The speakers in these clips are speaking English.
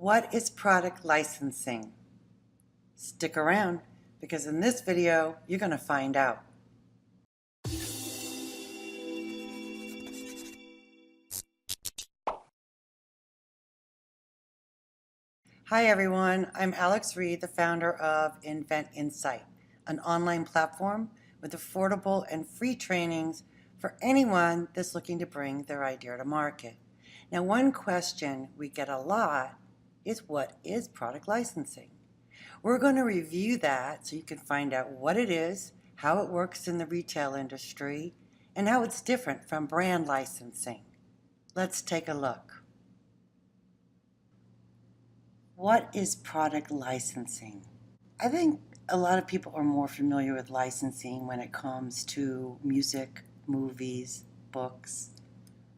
What is product licensing? Stick around because in this video, you're going to find out. Hi everyone, I'm Alex Reed, the founder of Insight, an online platform with affordable and free trainings for anyone that's looking to bring their idea to market. Now, one question we get a lot is, what is product licensing? We're going to review that so you can find out what it is, how it works in the retail industry, and how it's different from brand licensing. Let's take a look. What is product licensing? I think a lot of people are more familiar with licensing when it comes to music, movies, books,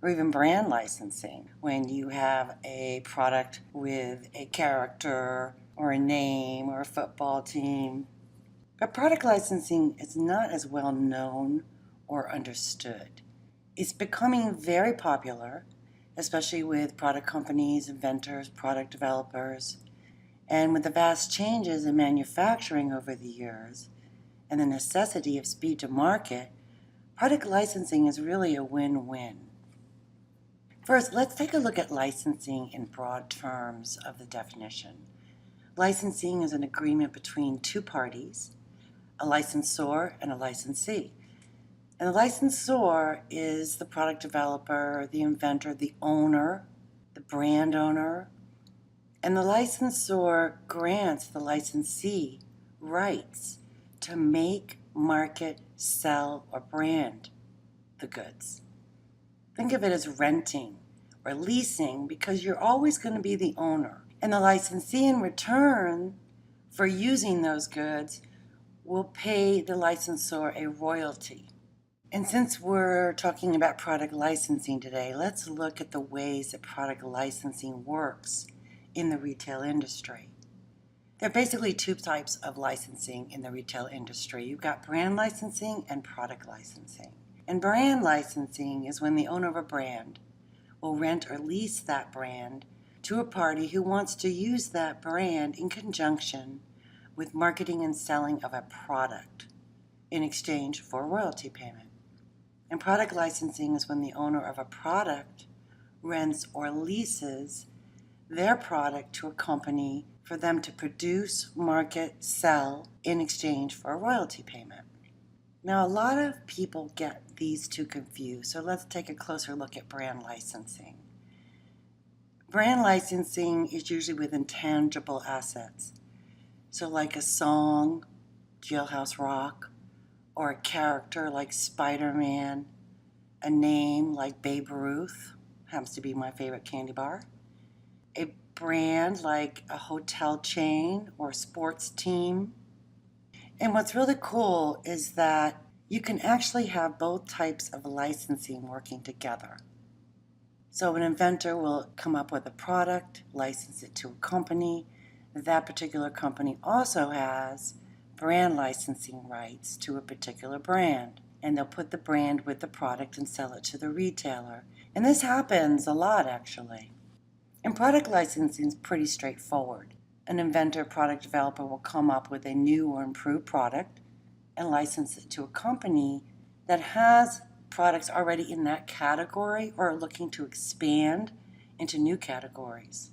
or even brand licensing, when you have a product with a character or a name or a football team. But product licensing is not as well known or understood. It's becoming very popular, especially with product companies, inventors, product developers, and with the vast changes in manufacturing over the years and the necessity of speed to market, product licensing is really a win-win. First, let's take a look at licensing in broad terms of the definition. Licensing is an agreement between two parties, a licensor and a licensee. And the licensor is the product developer, the inventor, the owner, the brand owner. And the licensor grants the licensee rights to make, market, sell, or brand the goods. Think of it as renting or leasing because you're always going to be the owner. And the licensee in return for using those goods will pay the licensor a royalty. And since we're talking about product licensing today, let's look at the ways that product licensing works in the retail industry. There are basically two types of licensing in the retail industry. You've got brand licensing and product licensing. And brand licensing is when the owner of a brand will rent or lease that brand to a party who wants to use that brand in conjunction with marketing and selling of a product in exchange for a royalty payment. And product licensing is when the owner of a product rents or leases their product to a company for them to produce, market, sell in exchange for a royalty payment. Now, a lot of people get these two confused, so let's take a closer look at brand licensing. Brand licensing is usually with intangible assets. So like a song, Jailhouse Rock, or a character like Spider-Man, a name like Babe Ruth, happens to be my favorite candy bar, a brand like a hotel chain or a sports team. And what's really cool is that you can actually have both types of licensing working together. So an inventor will come up with a product, license it to a company. That particular company also has brand licensing rights to a particular brand, and they'll put the brand with the product and sell it to the retailer. And this happens a lot, actually. And product licensing is pretty straightforward. An inventor, product developer will come up with a new or improved product and license it to a company that has products already in that category or are looking to expand into new categories.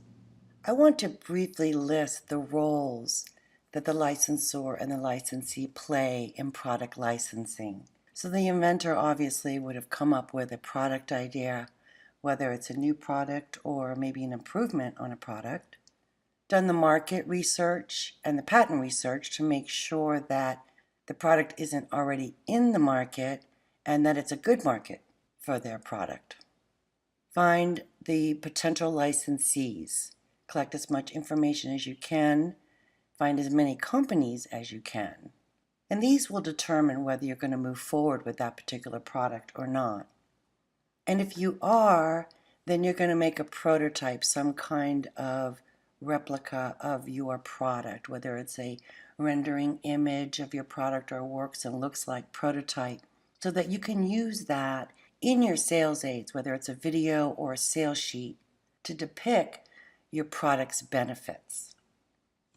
I want to briefly list the roles that the licensor and the licensee play in product licensing. So the inventor obviously would have come up with a product idea, whether it's a new product or maybe an improvement on a product, done the market research and the patent research to make sure that the product isn't already in the market and that it's a good market for their product. Find the potential licensees. Collect as much information as you can. Find as many companies as you can. And these will determine whether you're going to move forward with that particular product or not. And if you are, then you're going to make a prototype, some kind of replica of your product, whether it's a rendering image of your product or works and looks like prototype, so that you can use that in your sales aids, whether it's a video or a sales sheet, to depict your product's benefits.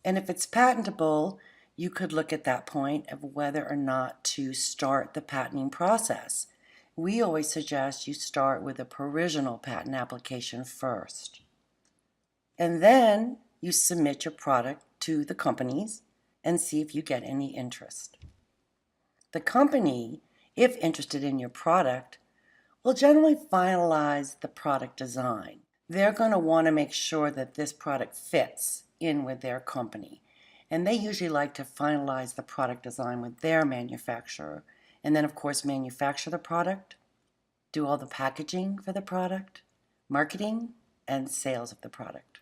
And if it's patentable, you could look at that point of whether or not to start the patenting process. We always suggest you start with a provisional patent application first. And then you submit your product to the companies and see if you get any interest. The company, if interested in your product, will generally finalize the product design. They're going to want to make sure that this product fits in with their company. And they usually like to finalize the product design with their manufacturer. And then, of course, manufacture the product, do all the packaging for the product, marketing, and sales of the product.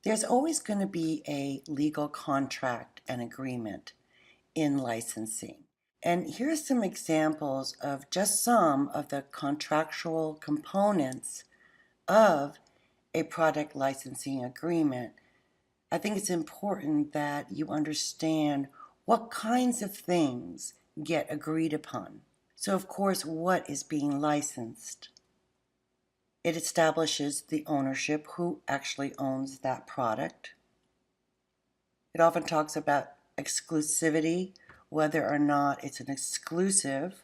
There's always going to be a legal contract and agreement in licensing. And here's some examples of just some of the contractual components of a product licensing agreement. I think it's important that you understand what kinds of things get agreed upon. So, of course, what is being licensed? It establishes the ownership, who actually owns that product. It often talks about exclusivity, whether or not it's an exclusive,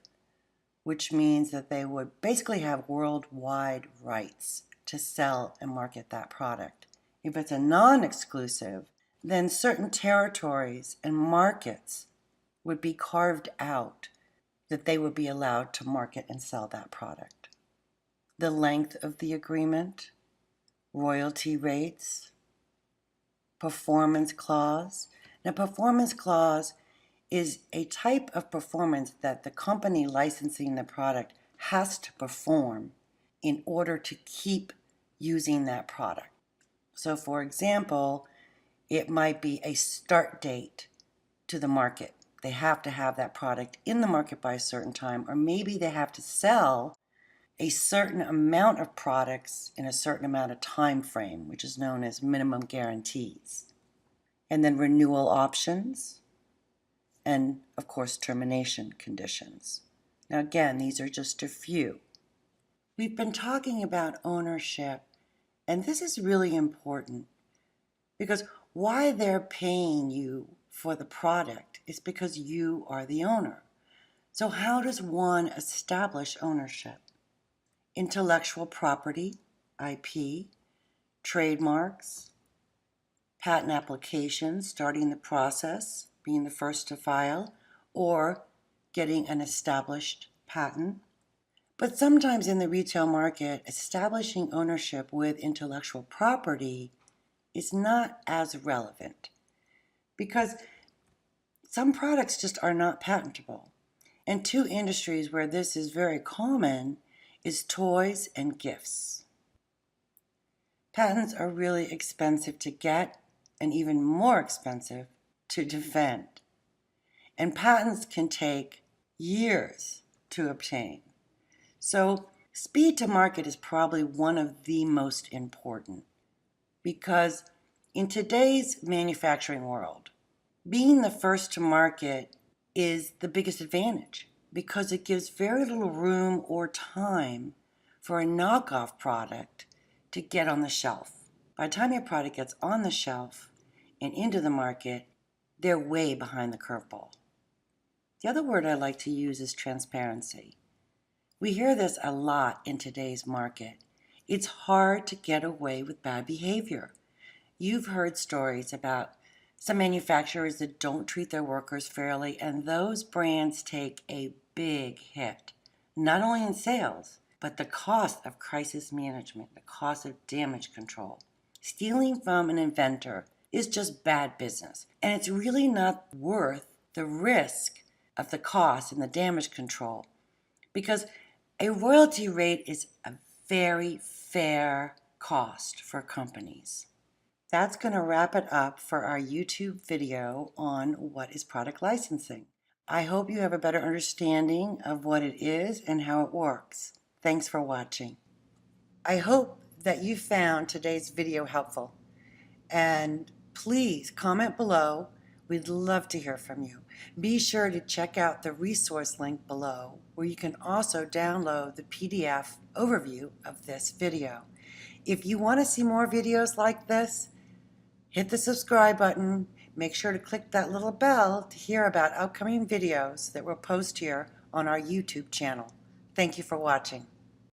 which means that they would basically have worldwide rights to sell and market that product. If it's a non-exclusive, then certain territories and markets would be carved out that they would be allowed to market and sell that product. The length of the agreement, royalty rates, performance clause. Now, performance clause is a type of performance that the company licensing the product has to perform in order to keep using that product. So, for example, it might be a start date to the market. They have to have that product in the market by a certain time, or maybe they have to sell a certain amount of products in a certain amount of time frame, which is known as minimum guarantees. And then renewal options, and of course termination conditions. Now again, these are just a few. We've been talking about ownership, and this is really important because why they're paying you for the product is because you are the owner. So how does one establish ownership? Intellectual property, IP, trademarks, patent applications, starting the process, being the first to file, or getting an established patent. But sometimes in the retail market, establishing ownership with intellectual property is not as relevant because some products just are not patentable. And two industries where this is very common is toys and gifts. Patents are really expensive to get and even more expensive to defend. And patents can take years to obtain. So speed to market is probably one of the most important because in today's manufacturing world, being the first to market is the biggest advantage because it gives very little room or time for a knockoff product to get on the shelf. By the time your product gets on the shelf and into the market, they're way behind the curveball. The other word I like to use is transparency. We hear this a lot in today's market. It's hard to get away with bad behavior. You've heard stories about some manufacturers that don't treat their workers fairly, and those brands take a big hit, not only in sales, but the cost of crisis management, the cost of damage control. Stealing from an inventor is just bad business, and it's really not worth the risk of the cost and the damage control because a royalty rate is a very fair cost for companies. That's going to wrap it up for our YouTube video on what is product licensing. I hope you have a better understanding of what it is and how it works. Thanks for watching. I hope that you found today's video helpful. And please comment below. We'd love to hear from you. Be sure to check out the resource link below, where you can also download the PDF overview of this video. If you want to see more videos like this, hit the subscribe button. Make sure to click that little bell to hear about upcoming videos that we'll post here on our YouTube channel. Thank you for watching.